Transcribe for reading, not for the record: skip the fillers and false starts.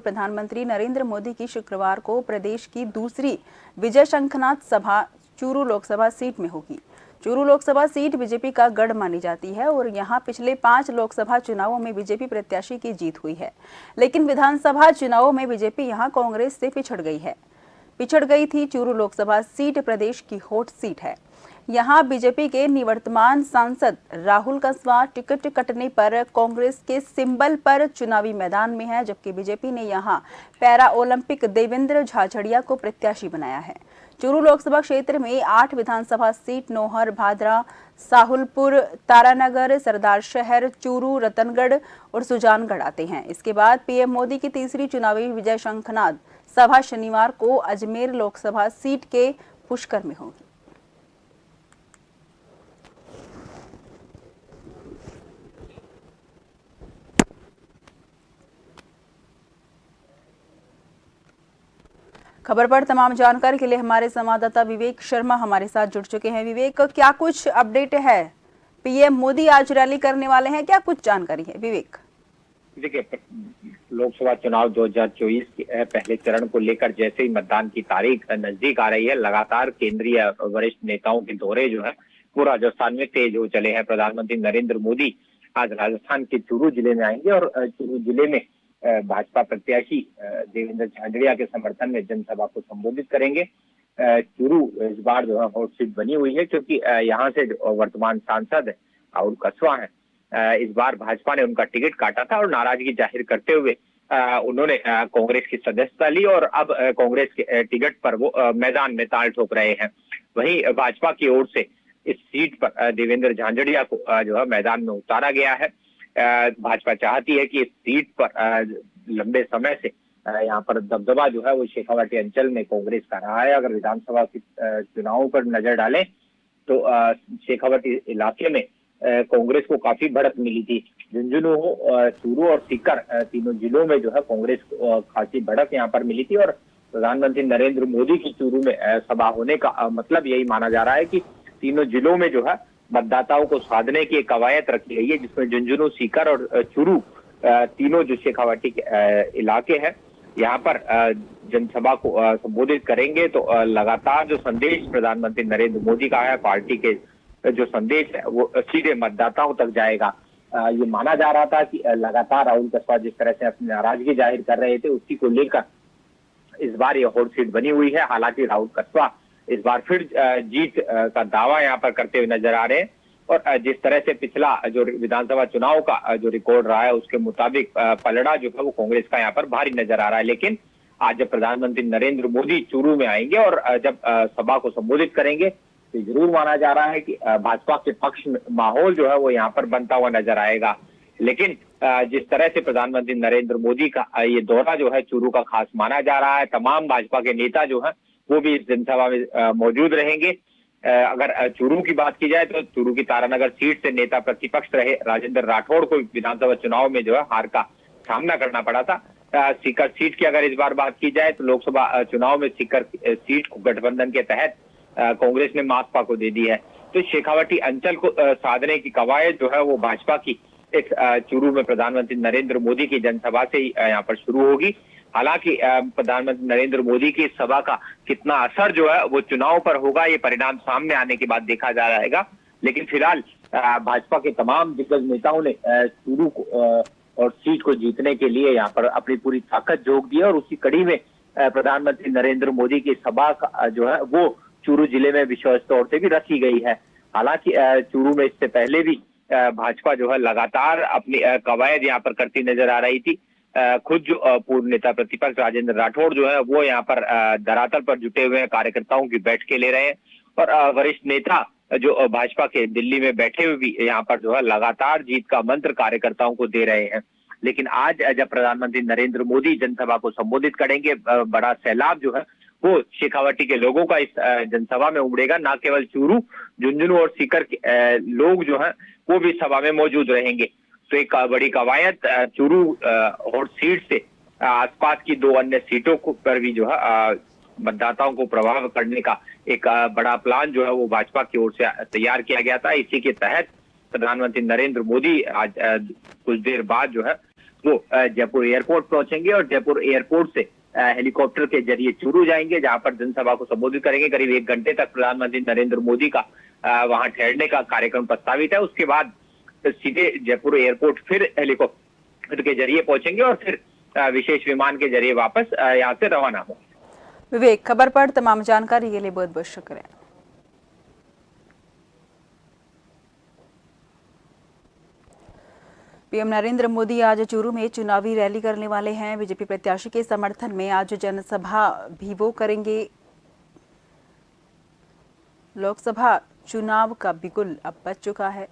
प्रधानमंत्री नरेंद्र मोदी की शुक्रवार को प्रदेश की दूसरी विजय शंखनाद सभा चूरू लोकसभा सीट में होगी। चूरू लोकसभा सीट बीजेपी का गढ़ मानी जाती है और यहां पिछले 5 लोकसभा चुनावों में बीजेपी प्रत्याशी की जीत हुई है। लेकिन विधानसभा चुनावों में बीजेपी यहां कांग्रेस से पिछड़ गई थी। चूरू लोकसभा सीट प्रदेश की हॉट सीट है। यहां बीजेपी के निवर्तमान सांसद राहुल कस्वां टिकट कटने पर कांग्रेस के सिंबल पर चुनावी मैदान में है, जबकि बीजेपी ने यहां पैरा ओलंपिक देवेंद्र झाझड़िया को प्रत्याशी बनाया है। चूरू लोकसभा क्षेत्र में 8 विधानसभा सीट नौहर, भादरा, साहुलपुर, तारानगर, सरदार शहर, चूरू, रतनगढ़ और सुजानगढ़ आते हैं। इसके बाद पीएम मोदी की तीसरी चुनावी विजय शंखनाद सभा शनिवार को अजमेर लोकसभा सीट के पुष्कर में होगी। खबर पर तमाम जानकारी के लिए हमारे संवाददाता विवेक शर्मा हमारे साथ जुड़ चुके हैं। विवेक, क्या कुछ अपडेट है? पीएम मोदी आज रैली करने वाले हैं, क्या कुछ जानकारी है विवेक? देखिए, लोकसभा चुनाव 2024 के पहले चरण को लेकर जैसे ही मतदान की तारीख नजदीक आ रही है, लगातार केंद्रीय वरिष्ठ नेताओं के दौरे जो है वो राजस्थान में तेज हो चले हैं। प्रधानमंत्री नरेंद्र मोदी आज राजस्थान के चूरू जिले में आएंगे और चूरू जिले में भाजपा प्रत्याशी देवेंद्र झाझड़िया के समर्थन में जनसभा को संबोधित करेंगे। चूरू इस बार जो है हॉट सीट बनी हुई है, क्योंकि यहाँ से वर्तमान सांसद राहुल कस्वां है। इस बार भाजपा ने उनका टिकट काटा था और नाराजगी जाहिर करते हुए उन्होंने कांग्रेस की सदस्यता ली और अब कांग्रेस के टिकट पर वो मैदान में ताल ठोक रहे हैं। वहीं भाजपा की ओर से इस सीट पर देवेंद्र झाझड़िया को जो है मैदान में उतारा गया है। भाजपा चाहती है कि इस सीट पर लंबे समय से यहाँ पर दबदबा जो है वो शेखावाटी अंचल में कांग्रेस का रहा है। अगर विधानसभा के चुनावों पर नजर डालें तो शेखावाटी इलाके में कांग्रेस को काफी बढ़त मिली थी। झुंझुनू, चूरू और सीकर तीनों जिलों में जो है कांग्रेस को खासी बढ़त यहाँ पर मिली थी और प्रधानमंत्री नरेंद्र मोदी की चूरू में सभा होने का मतलब यही माना जा रहा है कि तीनों जिलों में जो है मतदाताओं को साधने की एक कवायद रखी गई है, जिसमें झुंझुनू, सीकर और चूरू तीनों जो शेखावाटी के इलाके हैं यहाँ पर जनसभा को संबोधित करेंगे। तो लगातार जो संदेश प्रधानमंत्री नरेंद्र मोदी का है, पार्टी के जो संदेश है वो सीधे मतदाताओं तक जाएगा। ये माना जा रहा था कि लगातार राहुल कस्वां जिस तरह से अपनी नाराजगी जाहिर कर रहे थे, उसी को लेकर इस बार ये हॉट सीट बनी हुई है। हालांकि राहुल कस्वां इस बार फिर जीत का दावा यहाँ पर करते हुए नजर आ रहे हैं और जिस तरह से पिछला जो विधानसभा चुनाव का जो रिकॉर्ड रहा है उसके मुताबिक पलड़ा जो है वो कांग्रेस का यहाँ पर भारी नजर आ रहा है। लेकिन आज जब प्रधानमंत्री नरेंद्र मोदी चूरू में आएंगे और जब सभा को संबोधित करेंगे तो जरूर माना जा रहा है कि भाजपा के पक्ष में माहौल जो है वो यहाँ पर बनता हुआ नजर आएगा। लेकिन जिस तरह से प्रधानमंत्री नरेंद्र मोदी का ये दौरा जो है चूरू का खास माना जा रहा है, तमाम भाजपा के नेता जो है वो भी इस जनसभा में मौजूद रहेंगे। अगर चूरू की बात की जाए तो चूरू की तारानगर सीट से नेता प्रतिपक्ष रहे राजेंद्र राठौड़ को विधानसभा चुनाव में जो है हार का सामना करना पड़ा था। सीकर सीट की अगर इस बार बात की जाए तो लोकसभा चुनाव में सीकर सीट को गठबंधन के तहत कांग्रेस ने माकपा को दे दी है। तो शेखावाटी अंचल को साधने की कवायद जो है वो भाजपा की इस चूरू में प्रधानमंत्री नरेंद्र मोदी की जनसभा से ही यहाँ पर शुरू होगी। हालांकि प्रधानमंत्री नरेंद्र मोदी की सभा का कितना असर जो है वो चुनाव पर होगा, ये परिणाम सामने आने के बाद देखा जा रहेगा। लेकिन फिलहाल भाजपा के तमाम दिग्गज नेताओं ने चूरू को और सीट को जीतने के लिए यहाँ पर अपनी पूरी ताकत झोंक दी है और उसी कड़ी में प्रधानमंत्री नरेंद्र मोदी की सभा का जो है वो चूरू जिले में विशेष तौर से भी रखी गई है। हालांकि चूरू में इससे पहले भी भाजपा जो है लगातार अपनी कवायद यहाँ पर करती नजर आ रही थी। खुद जो पूर्व नेता प्रतिपक्ष राजेंद्र राठौड़ जो है वो यहाँ पर धरातल पर जुटे हुए हैं, कार्यकर्ताओं की बैठकें ले रहे हैं और वरिष्ठ नेता जो भाजपा के दिल्ली में बैठे हुए भी यहाँ पर जो है लगातार जीत का मंत्र कार्यकर्ताओं को दे रहे हैं। लेकिन आज जब प्रधानमंत्री नरेंद्र मोदी जनसभा को संबोधित करेंगे, बड़ा सैलाब जो है वो शेखावाटी के लोगों का इस जनसभा में उमड़ेगा। न केवल चूरू, झुंझुनू और सीकर के लोग जो है वो भी सभा में मौजूद रहेंगे। तो एक बड़ी कवायद चूरू हॉट सीट से आसपास की 2 अन्य सीटों पर भी जो है मतदाताओं को प्रभाव करने का एक बड़ा प्लान जो है वो भाजपा की ओर से तैयार किया गया था। इसी के तहत प्रधानमंत्री नरेंद्र मोदी आज कुछ देर बाद जो है वो जयपुर एयरपोर्ट पहुंचेंगे और जयपुर एयरपोर्ट से हेलीकॉप्टर के जरिए चूरू जाएंगे, जहां पर जनसभा को संबोधित करेंगे। करीब 1 घंटे तक प्रधानमंत्री नरेंद्र मोदी का वहां ठहरने का कार्यक्रम प्रस्तावित है। उसके बाद सीधे जयपुर एयरपोर्ट फिर हेलीकॉप्टर के जरिए पहुंचेंगे और फिर विशेष विमान के जरिए वापस यहाँ से रवाना होंगे। विवेक, खबर पर तमाम जानकारी के लिए बहुत बहुत शुक्रिया। पीएम नरेंद्र मोदी आज चूरू में चुनावी रैली करने वाले हैं। बीजेपी प्रत्याशी के समर्थन में आज जनसभा भी वो करेंगे। लोकसभा चुनाव का बिगुल अब बज चुका है।